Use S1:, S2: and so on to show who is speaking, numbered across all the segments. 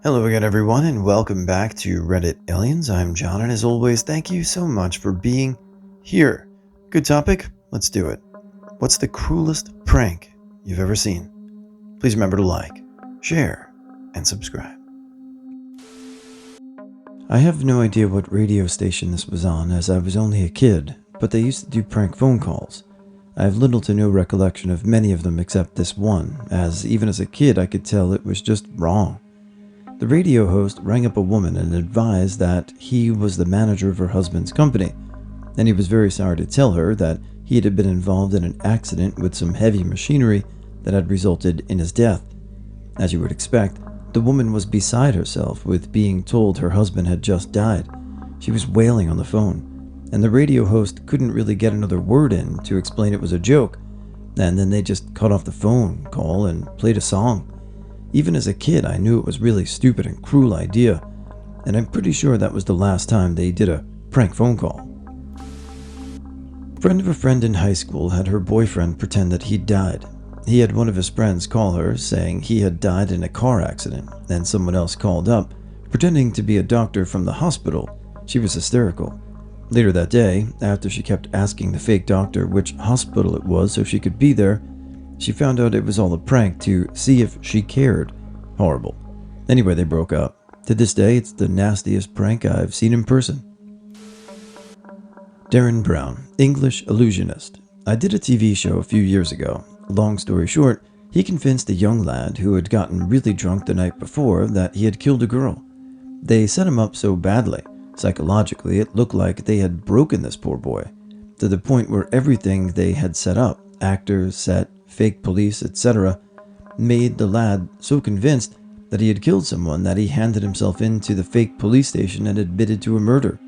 S1: Hello again, everyone, and welcome back to Reddit Aliens. I'm John, and as always, thank you so much for being here. Good topic? Let's do it. What's the cruelest prank you've ever seen? Please remember to like, share, and subscribe. I have no idea what radio station this was on, as I was only a kid, but they used to do prank phone calls. I have little to no recollection of many of them except this one, as even as a kid I could tell it was just wrong. The radio host rang up a woman and advised that he was the manager of her husband's company, and he was very sorry to tell her that he had been involved in an accident with some heavy machinery that had resulted in his death. As you would expect, the woman was beside herself with being told her husband had just died. She was wailing on the phone, and the radio host couldn't really get another word in to explain it was a joke, and then they just cut off the phone call and played a song. Even as a kid, I knew it was really stupid and cruel idea, and I'm pretty sure that was the last time they did a prank phone call. A friend of a friend in high school had her boyfriend pretend that he'd died. He had one of his friends call her, saying he had died in a car accident, and someone else called up, pretending to be a doctor from the hospital. She was hysterical. Later that day, after she kept asking the fake doctor which hospital it was so she could be there, she found out it was all a prank to see if she cared. Horrible. Anyway, they broke up. To this day, it's the nastiest prank I've seen in person. Darren Brown, English illusionist. I did a TV show a few years ago. Long story short, he convinced a young lad who had gotten really drunk the night before that he had killed a girl. They set him up so badly, psychologically it looked like they had broken this poor boy, to the point where everything they had set up, actors, set, fake police, etc., made the lad so convinced that he had killed someone that he handed himself into the fake police station and admitted to a murder.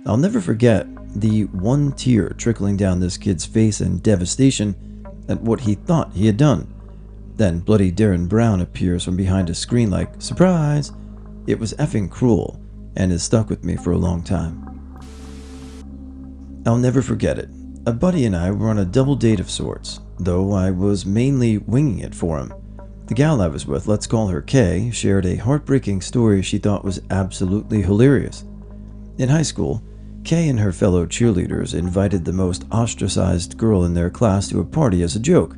S1: I'll never forget the one tear trickling down this kid's face in devastation at what he thought he had done. Then bloody Darren Brown appears from behind a screen like, surprise! It was effing cruel and has stuck with me for a long time. I'll never forget it. A buddy and I were on a double date of sorts, though I was mainly winging it for him. The gal I was with, let's call her Kay, shared a heartbreaking story she thought was absolutely hilarious. In high school, Kay and her fellow cheerleaders invited the most ostracized girl in their class to a party as a joke.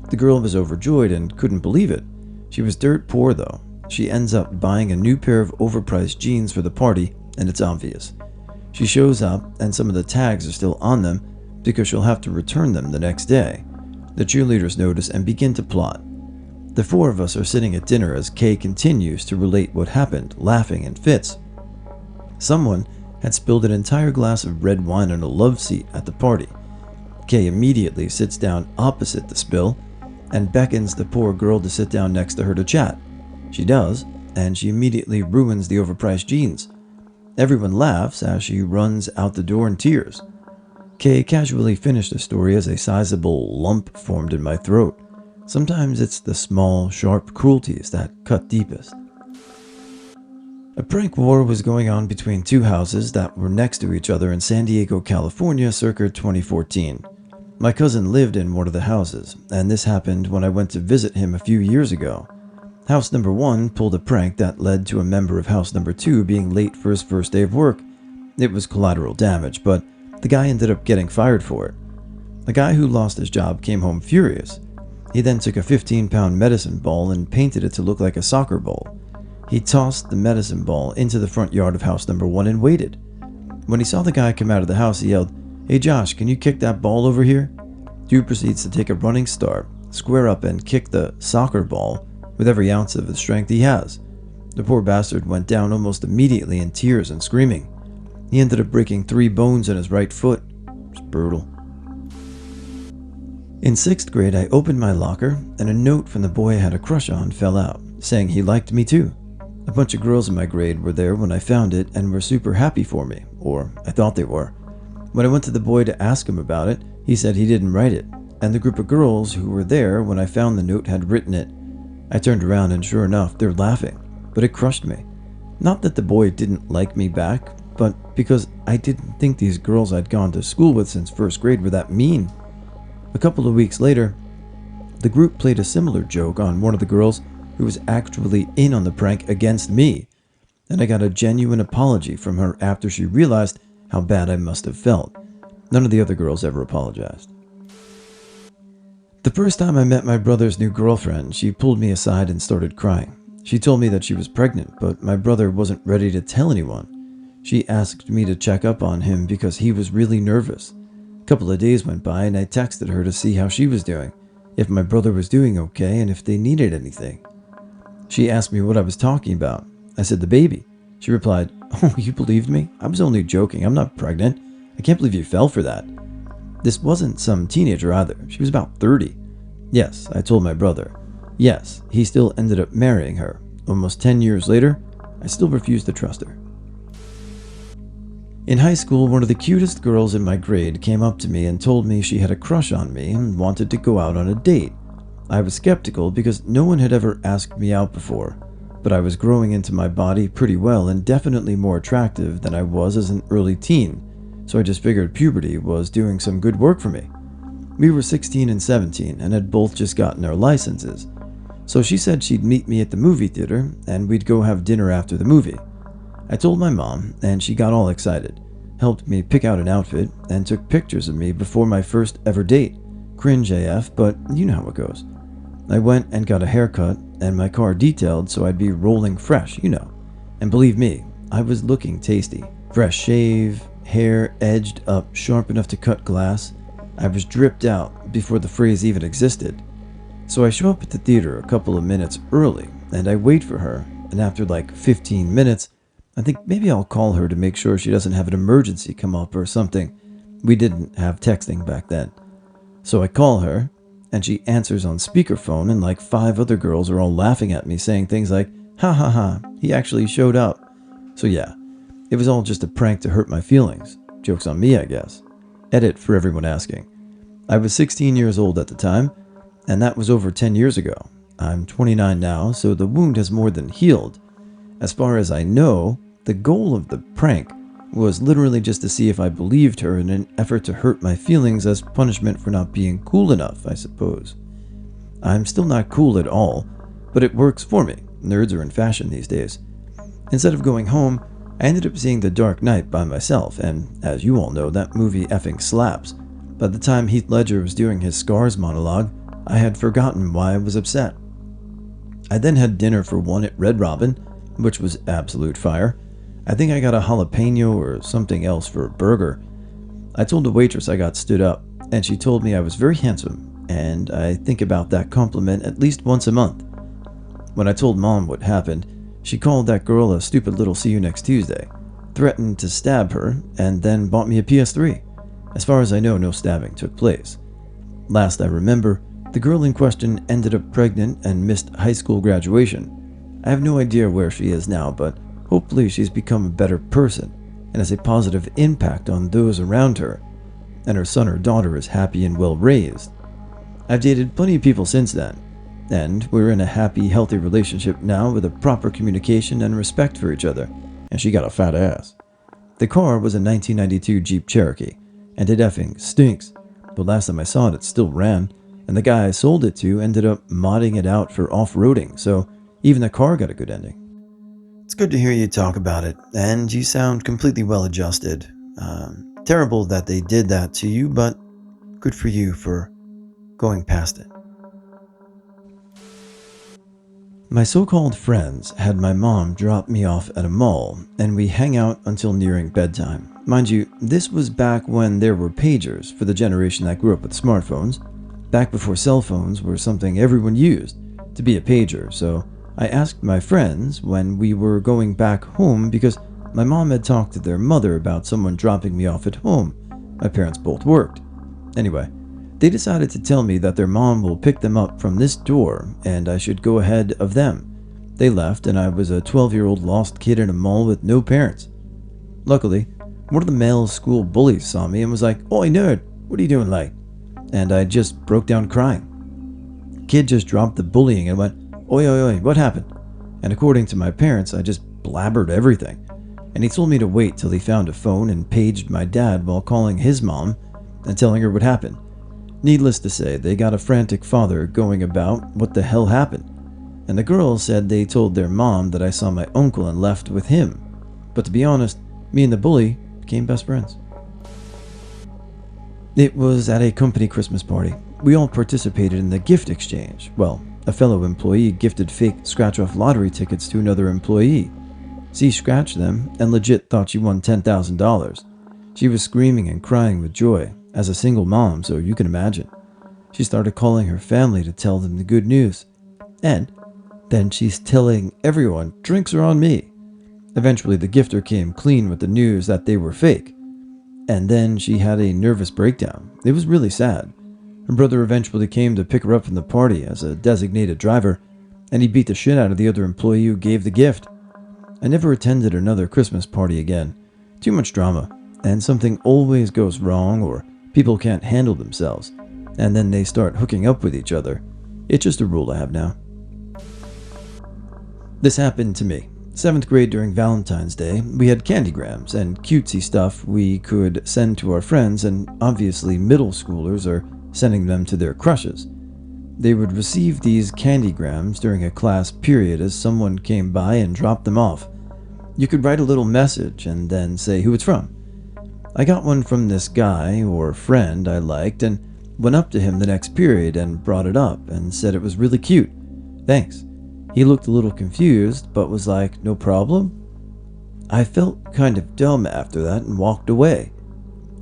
S1: The girl was overjoyed and couldn't believe it. She was dirt poor though. She ends up buying a new pair of overpriced jeans for the party, and it's obvious. She shows up and some of the tags are still on them because she'll have to return them the next day. The cheerleaders notice and begin to plot. The four of us are sitting at dinner as Kay continues to relate what happened, laughing in fits. Someone had spilled an entire glass of red wine on a love seat at the party. Kay immediately sits down opposite the spill and beckons the poor girl to sit down next to her to chat. She does, and she immediately ruins the overpriced jeans. Everyone laughs as she runs out the door in tears. Kay casually finished the story as a sizable lump formed in my throat. Sometimes it's the small, sharp cruelties that cut deepest. A prank war was going on between two houses that were next to each other in San Diego, California, circa 2014. My cousin lived in one of the houses, and this happened when I went to visit him a few years ago. House number 1 pulled a prank that led to a member of house number 2 being late for his first day of work. It was collateral damage, but the guy ended up getting fired for it. The guy who lost his job came home furious. He then took a 15-pound medicine ball and painted it to look like a soccer ball. He tossed the medicine ball into the front yard of house number 1 and waited. When he saw the guy come out of the house, he yelled, "Hey Josh, can you kick that ball over here?" Dude proceeds to take a running start, square up and kick the soccer ball with every ounce of the strength he has. The poor bastard went down almost immediately in tears and screaming. He ended up breaking 3 bones in his right foot. It's brutal. In 6th grade, I opened my locker and a note from the boy I had a crush on fell out, saying he liked me too. A bunch of girls in my grade were there when I found it and were super happy for me, or I thought they were. When I went to the boy to ask him about it, he said he didn't write it, and the group of girls who were there when I found the note had written it. I turned around and sure enough, they're laughing, but it crushed me. Not that the boy didn't like me back, but because I didn't think these girls I'd gone to school with since 1st grade were that mean. A couple of weeks later, the group played a similar joke on one of the girls who was actually in on the prank against me, and I got a genuine apology from her after she realized how bad I must have felt. None of the other girls ever apologized. The first time I met my brother's new girlfriend, she pulled me aside and started crying. She told me that she was pregnant, but my brother wasn't ready to tell anyone. She asked me to check up on him because he was really nervous. A couple of days went by and I texted her to see how she was doing, if my brother was doing okay, and if they needed anything. She asked me what I was talking about. I said the baby. She replied, "Oh, you believed me? I was only joking. I'm not pregnant. I can't believe you fell for that." This wasn't some teenager either. She was about 30. Yes, I told my brother. Yes, he still ended up marrying her. Almost 10 years later, I still refuse to trust her. In high school, one of the cutest girls in my grade came up to me and told me she had a crush on me and wanted to go out on a date. I was skeptical because no one had ever asked me out before, but I was growing into my body pretty well and definitely more attractive than I was as an early teen, so I just figured puberty was doing some good work for me. We were 16 and 17 and had both just gotten our licenses, so she said she'd meet me at the movie theater and we'd go have dinner after the movie. I told my mom and she got all excited, helped me pick out an outfit, and took pictures of me before my first ever date. Cringe AF, but you know how it goes. I went and got a haircut and my car detailed so I'd be rolling fresh, you know. And believe me, I was looking tasty. Fresh shave, hair edged up sharp enough to cut glass. I was dripped out before the phrase even existed. So I show up at the theater a couple of minutes early and I wait for her, and after like 15 minutes, I think maybe I'll call her to make sure she doesn't have an emergency come up or something. We didn't have texting back then. So I call her, and she answers on speakerphone, and like 5 other girls are all laughing at me saying things like, "Ha ha ha, he actually showed up." So yeah, it was all just a prank to hurt my feelings. Joke's on me, I guess. Edit for everyone asking. I was 16 years old at the time, and that was over 10 years ago. I'm 29 now, so the wound has more than healed. As far as I know, the goal of the prank was literally just to see if I believed her in an effort to hurt my feelings as punishment for not being cool enough, I suppose. I'm still not cool at all, but it works for me. Nerds are in fashion these days. Instead of going home, I ended up seeing The Dark Knight by myself, and as you all know, that movie effing slaps. By the time Heath Ledger was doing his Scars monologue, I had forgotten why I was upset. I then had dinner for one at Red Robin, which was absolute fire. I think I got a jalapeno or something else for a burger. I told the waitress I got stood up, and she told me I was very handsome, and I think about that compliment at least once a month. When I told Mom what happened, she called that girl a stupid little see you next Tuesday, threatened to stab her, and then bought me a PS3. As far as I know, no stabbing took place. Last I remember, the girl in question ended up pregnant and missed high school graduation. I have no idea where she is now, but hopefully she's become a better person and has a positive impact on those around her, and her son or daughter is happy and well raised. I've dated plenty of people since then, and we're in a happy, healthy relationship now with a proper communication and respect for each other, and she got a fat ass. The car was a 1992 Jeep Cherokee, and it effing stinks, but last time I saw it still ran, and the guy I sold it to ended up modding it out for off-roading, so even the car got a good ending. It's good to hear you talk about it, and you sound completely well-adjusted. Terrible that they did that to you, but good for you for going past it. My so-called friends had my mom drop me off at a mall, and we hang out until nearing bedtime. Mind you, this was back when there were pagers for the generation that grew up with smartphones, back before cell phones were something everyone used to be a pager, so I asked my friends when we were going back home because my mom had talked to their mother about someone dropping me off at home. My parents both worked. Anyway, they decided to tell me that their mom will pick them up from this door and I should go ahead of them. They left and I was a 12-year-old lost kid in a mall with no parents. Luckily, one of the male school bullies saw me and was like, "Oi nerd, what are you doing late?" And I just broke down crying. Kid just dropped the bullying and went, "Oi, oi, oi, what happened?" And according to my parents, I just blabbered everything. And he told me to wait till he found a phone and paged my dad while calling his mom and telling her what happened. Needless to say, they got a frantic father going about what the hell happened. and the girls said they told their mom that I saw my uncle and left with him. But to be honest, me and the bully became best friends. It was at a company Christmas party. We all participated in the gift exchange. Well, a fellow employee gifted fake scratch-off lottery tickets to another employee. She scratched them and legit thought she won $10,000. She was screaming and crying with joy, as a single mom, so you can imagine. She started calling her family to tell them the good news. And then she's telling everyone drinks are on me. Eventually, the gifter came clean with the news that they were fake. And then she had a nervous breakdown. It was really sad. Her brother eventually came to pick her up from the party as a designated driver, and he beat the shit out of the other employee who gave the gift. I never attended another Christmas party again. Too much drama, and something always goes wrong or people can't handle themselves, and then they start hooking up with each other. It's just a rule I have now. This happened to me. 7th grade during Valentine's Day, we had candygrams and cutesy stuff we could send to our friends, and obviously middle schoolers are sending them to their crushes. They would receive these candygrams during a class period as someone came by and dropped them off. You could write a little message and then say who it's from. I got one from this guy or friend I liked and went up to him the next period and brought it up and said it was really cute. Thanks. He looked a little confused, but was like, no problem. I felt kind of dumb after that and walked away,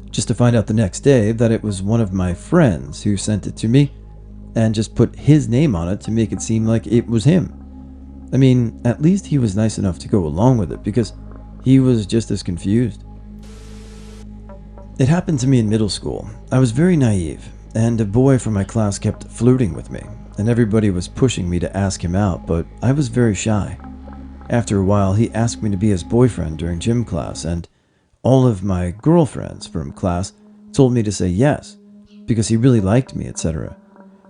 S1: just to find out the next day that it was one of my friends who sent it to me and just put his name on it to make it seem like it was him. I mean, at least he was nice enough to go along with it because he was just as confused. It happened to me in middle school. I was very naive, and a boy from my class kept flirting with me, and everybody was pushing me to ask him out, but I was very shy. After a while, he asked me to be his boyfriend during gym class, and all of my girlfriends from class told me to say yes, because he really liked me, etc.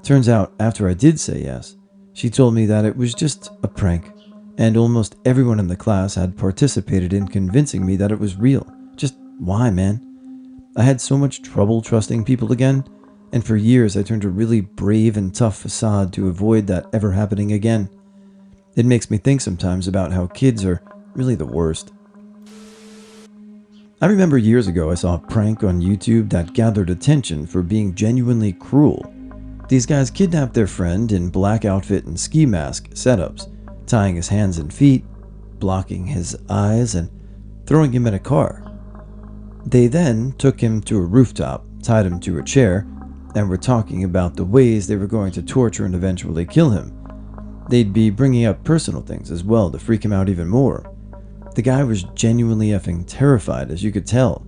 S1: Turns out, after I did say yes, she told me that it was just a prank, and almost everyone in the class had participated in convincing me that it was real. Just why, man? I had so much trouble trusting people again, and for years I turned a really brave and tough facade to avoid that ever happening again. It makes me think sometimes about how kids are really the worst. I remember years ago I saw a prank on YouTube that gathered attention for being genuinely cruel. These guys kidnapped their friend in black outfit and ski mask setups, tying his hands and feet, blocking his eyes, and throwing him in a car. They then took him to a rooftop, tied him to a chair, and were talking about the ways they were going to torture and eventually kill him. They'd be bringing up personal things as well to freak him out even more. The guy was genuinely effing terrified, as you could tell.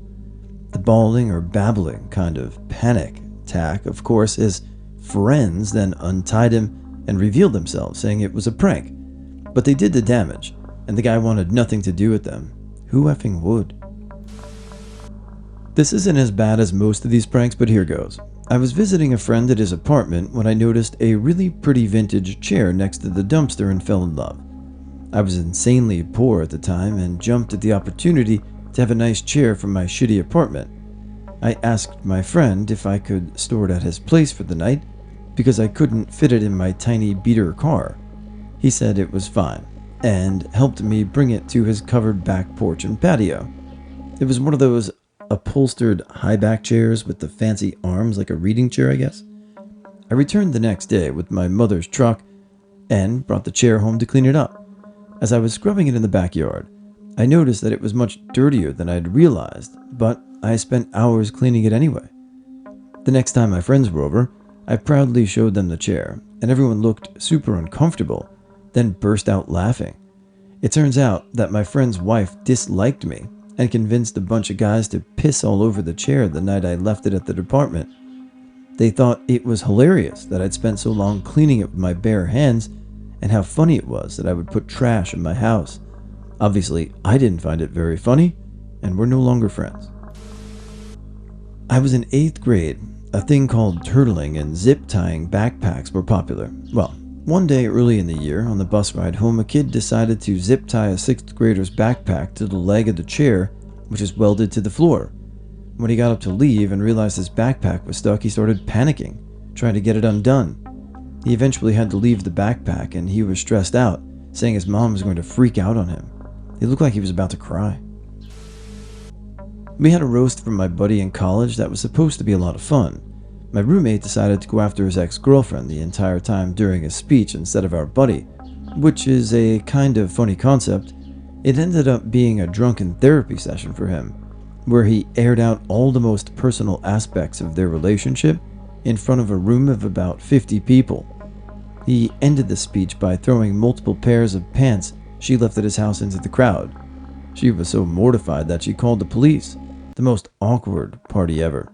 S1: The bawling or babbling kind of panic attack, of course, his friends then untied him and revealed themselves, saying it was a prank. But they did the damage, and the guy wanted nothing to do with them. Who effing would? This isn't as bad as most of these pranks, but here goes. I was visiting a friend at his apartment when I noticed a really pretty vintage chair next to the dumpster and fell in love. I was insanely poor at the time and jumped at the opportunity to have a nice chair from my shitty apartment. I asked my friend if I could store it at his place for the night because I couldn't fit it in my tiny beater car. He said it was fine and helped me bring it to his covered back porch and patio. It was one of those upholstered high back chairs with the fancy arms like a reading chair, I guess. I returned the next day with my mother's truck and brought the chair home to clean it up. As I was scrubbing it in the backyard, I noticed that it was much dirtier than I'd realized, but I spent hours cleaning it anyway. The next time my friends were over, I proudly showed them the chair, and everyone looked super uncomfortable, then burst out laughing. It turns out that my friend's wife disliked me and convinced a bunch of guys to piss all over the chair the night I left it at the department. They thought it was hilarious that I'd spent so long cleaning it with my bare hands, and how funny it was that I would put trash in my house. Obviously, I didn't find it very funny, and we're no longer friends. I was in 8th grade. A thing called turtling and zip tying backpacks were popular. Well, one day early in the year, on the bus ride home, a kid decided to zip tie a 6th grader's backpack to the leg of the chair, which is welded to the floor. When he got up to leave and realized his backpack was stuck, he started panicking, trying to get it undone. He eventually had to leave the backpack and he was stressed out, saying his mom was going to freak out on him. He looked like he was about to cry. We had a roast from my buddy in college that was supposed to be a lot of fun. My roommate decided to go after his ex-girlfriend the entire time during his speech instead of our buddy, which is a kind of funny concept. It ended up being a drunken therapy session for him, where he aired out all the most personal aspects of their relationship in front of a room of about 50 people. He ended the speech by throwing multiple pairs of pants she left at his house into the crowd. She was so mortified that she called the police. The most awkward party ever.